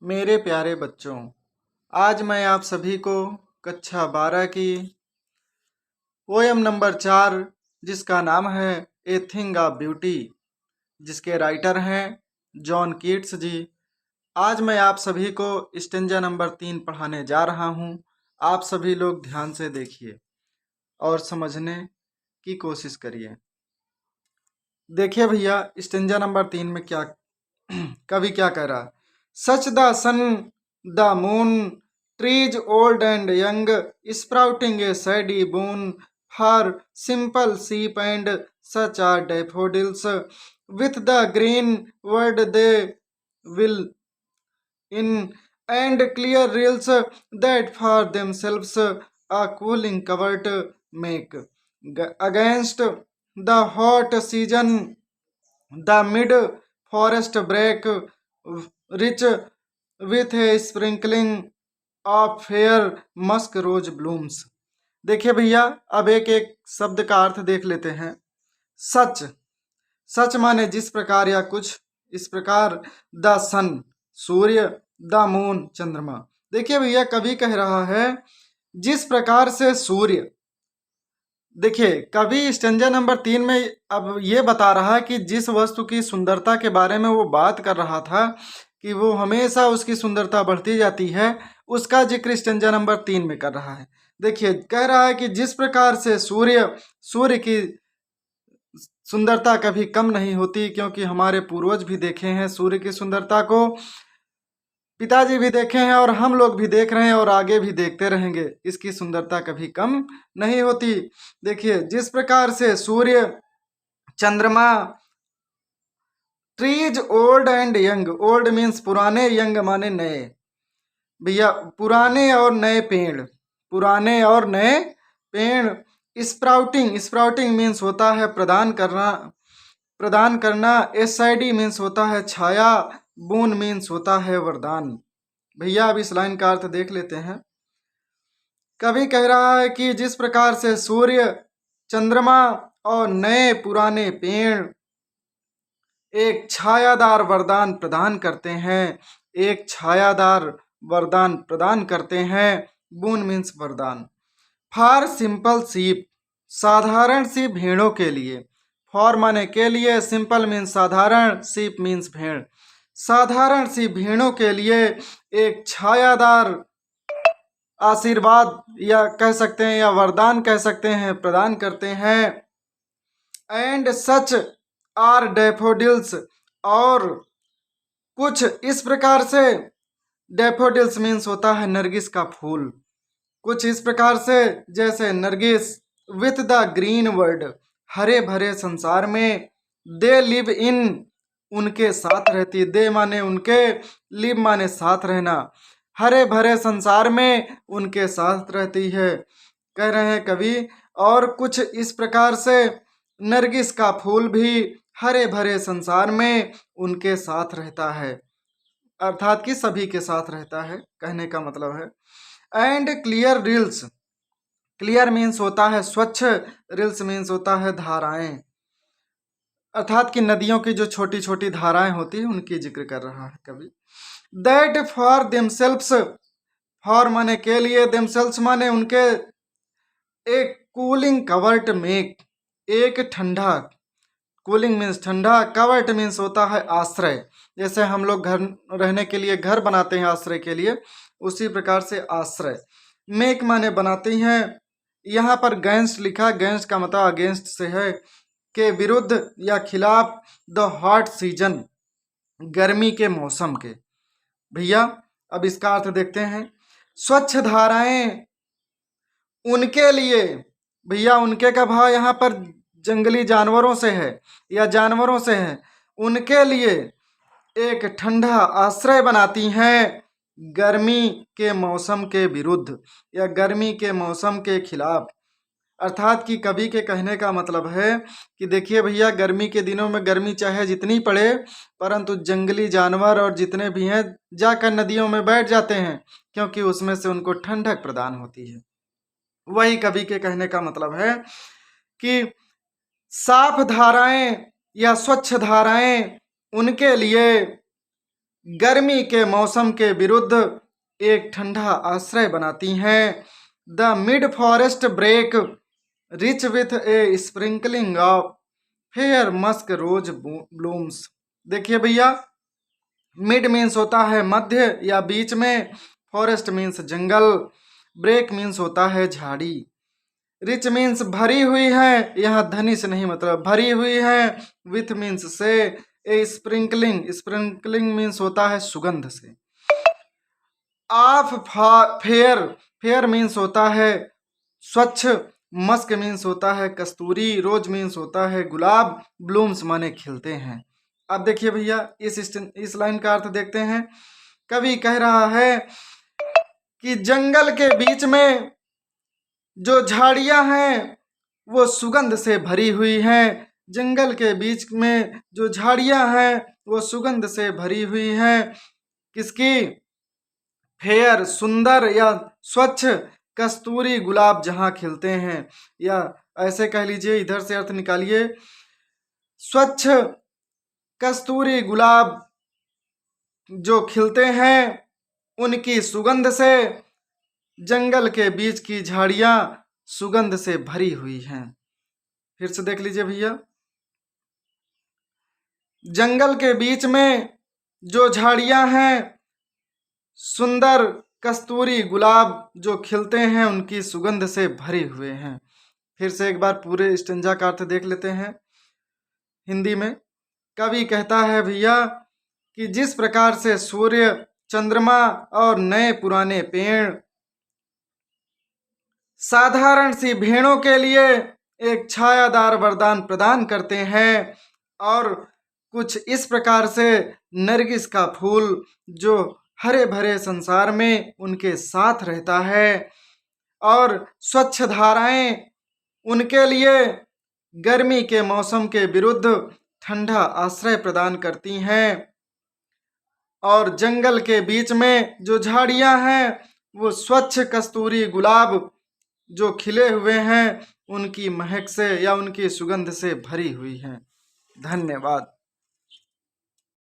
मेरे प्यारे बच्चों, आज मैं आप सभी को कक्षा 12 की पोयम नंबर 4 जिसका नाम है ए थिंग ऑफ ब्यूटी, जिसके राइटर हैं जॉन कीट्स जी। आज मैं आप सभी को स्टेंजा नंबर 3 पढ़ाने जा रहा हूँ। आप सभी लोग ध्यान से देखिए और समझने की कोशिश करिए। देखिए भैया, स्टेंजा नंबर 3 में क्या कवि क्या कह रहा है। Such the sun the moon trees old and young sprouting a shady boon for simple sheep and such are daffodils with the green word they will in and clear rills that for themselves a cooling covert make against the hot season the mid forest break rich with a sprinkling of fair musk rose blooms। देखिए भैया, अब एक एक शब्द का अर्थ देख लेते हैं। सच, सच माने जिस प्रकार या कुछ इस प्रकार। द सन सूर्य, द मून चंद्रमा। देखिए भैया, कवि कह रहा है जिस प्रकार से सूर्य। देखिए, कवि स्टेंजा नंबर 3 में अब ये बता रहा है कि जिस वस्तु की सुंदरता के बारे में वो बात कर रहा था कि वो हमेशा उसकी सुंदरता बढ़ती जाती है, उसका जिक्र स्टेंजा नंबर 3 में कर रहा है। देखिए, कह रहा है कि जिस प्रकार से सूर्य की सुंदरता कभी कम नहीं होती, क्योंकि हमारे पूर्वज भी देखे हैं सूर्य की सुंदरता को, पिताजी भी देखे हैं और हम लोग भी देख रहे हैं और आगे भी देखते रहेंगे। इसकी सुंदरता कभी कम नहीं होती। देखिए, जिस प्रकार से सूर्य, चंद्रमा, trees old and young, old means पुराने, यंग माने नए। भैया, पुराने और नए पेड़, पुराने और नए पेड़। स्प्राउटिंग, स्प्राउटिंग मीन्स होता है प्रदान करना, प्रदान करना। एसआईडी मीन्स होता है छाया, बून मीन्स होता है वरदान। भैया, अब इस लाइन का अर्थ देख लेते हैं। कवि कह रहा है कि जिस प्रकार से सूर्य, चंद्रमा और नए पुराने पेड़ एक छायादार वरदान प्रदान करते हैं, एक छायादार वरदान प्रदान करते हैं। बून मीन्स वरदान। फॉर सिंपल शीप, साधारण सी भेड़ों के लिए। फॉर माने के लिए, सिंपल मीन्स साधारण, शीप मीन्स भेड़। साधारण सी भेड़ों के लिए एक छायादार आशीर्वाद या कह सकते हैं या वरदान कह सकते हैं प्रदान करते हैं। एंड सच आर डैफोडिल्स, और कुछ इस प्रकार से। डैफोडिल्स मीन्स होता है नरगिस का फूल। कुछ इस प्रकार से जैसे Nargis, with the green word, हरे भरे संसार में। दे लिव इन, उनके साथ रहती। दे माने उनके, लिव माने साथ रहना। हरे भरे संसार में उनके साथ रहती है, कह रहे हैं कवि। और कुछ इस प्रकार से नरगिस का फूल भी हरे भरे संसार में उनके साथ रहता है, अर्थात कि सभी के साथ रहता है, कहने का मतलब है। And clear reels, clear means होता है स्वच्छ, रिल्स मीन्स होता है धाराएं, अर्थात कि नदियों की जो छोटी छोटी धाराएं होती है उनकी जिक्र कर रहा है कवि। दैट फॉर देमसेल्व्स, फॉर माने के लिए, देमसेल्व्स माने उनके। एक कूलिंग कवर्ट मेक, एक ठंडा, कूलिंग मीन्स ठंडा, कवर्ट मीन्स होता है आश्रय। जैसे हम लोग घर रहने के लिए घर बनाते हैं आश्रय के लिए, उसी प्रकार से आश्रय। मेक माने बनाती हैं। यहाँ पर गैंस्ट लिखा, गैंस्ट का मतलब अगेंस्ट से है, के विरुद्ध या खिलाफ। द हॉट सीजन, गर्मी के मौसम के। भैया, अब इसका अर्थ देखते हैं। स्वच्छ धाराएं उनके लिए। भैया, उनके का भाव यहाँ पर जंगली जानवरों से है या जानवरों से है। उनके लिए एक ठंडा आश्रय बनाती हैं गर्मी के मौसम के विरुद्ध या गर्मी के मौसम के खिलाफ। अर्थात कि कवि के कहने का मतलब है कि देखिए भैया, गर्मी के दिनों में गर्मी चाहे जितनी पड़े, परंतु जंगली जानवर और जितने भी हैं जाकर नदियों में बैठ जाते हैं, क्योंकि उसमें से उनको ठंडक प्रदान होती है। वही कवि के कहने का मतलब है कि साफ धाराएं या स्वच्छ धाराएं उनके लिए गर्मी के मौसम के विरुद्ध एक ठंडा आश्रय बनाती हैं। The mid forest break rich with a sprinkling of fair musk rose blooms. देखिए भैया, मिड मीन्स होता है मध्य या बीच में, फॉरेस्ट मीन्स जंगल, ब्रेक मीन्स होता है झाड़ी, रिच मीन्स भरी हुई है, यहाँ धनी से नहीं मतलब भरी हुई है, विथ मीन्स से, ए स्प्रिंकलिंग, स्प्रिंकलिंग मीन्स होता है सुगंध से, ऑफ फेयर, फेयर मीन्स होता है स्वच्छ, मस्क मीन्स होता है कस्तूरी, रोज मीन्स होता है गुलाब, ब्लूम्स माने खिलते हैं। अब देखिए भैया, इस लाइन का अर्थ देखते हैं। कवि कह रहा है कि जंगल के बीच में जो झाड़ियां हैं वो सुगंध से भरी हुई हैं। जंगल के बीच में जो झाड़ियां हैं वो सुगंध से भरी हुई हैं। किसकी? फेयर, सुंदर या स्वच्छ, कस्तूरी गुलाब जहां खिलते हैं, या ऐसे कह लीजिए, इधर से अर्थ निकालिए, स्वच्छ कस्तूरी गुलाब जो खिलते हैं उनकी सुगंध से जंगल के बीच की झाड़ियां सुगंध से भरी हुई हैं। फिर से देख लीजिए भैया, जंगल के बीच में जो झाड़ियां हैं सुंदर कस्तूरी गुलाब जो खिलते हैं उनकी सुगंध से भरे हुए हैं। फिर से एक बार पूरे स्टेंजा का अर्थ देख लेते हैं हिंदी में। कवि कहता है भैया कि जिस प्रकार से सूर्य, चंद्रमा और नए पुराने पेड़ साधारण सी भेड़ों के लिए एक छायादार वरदान प्रदान करते हैं, और कुछ इस प्रकार से नरगिस का फूल जो हरे भरे संसार में उनके साथ रहता है, और स्वच्छ धाराएं उनके लिए गर्मी के मौसम के विरुद्ध ठंडा आश्रय प्रदान करती हैं, और जंगल के बीच में जो झाड़ियां हैं वो स्वच्छ कस्तूरी गुलाब जो खिले हुए हैं उनकी महक से या उनकी सुगंध से भरी हुई हैं। धन्यवाद।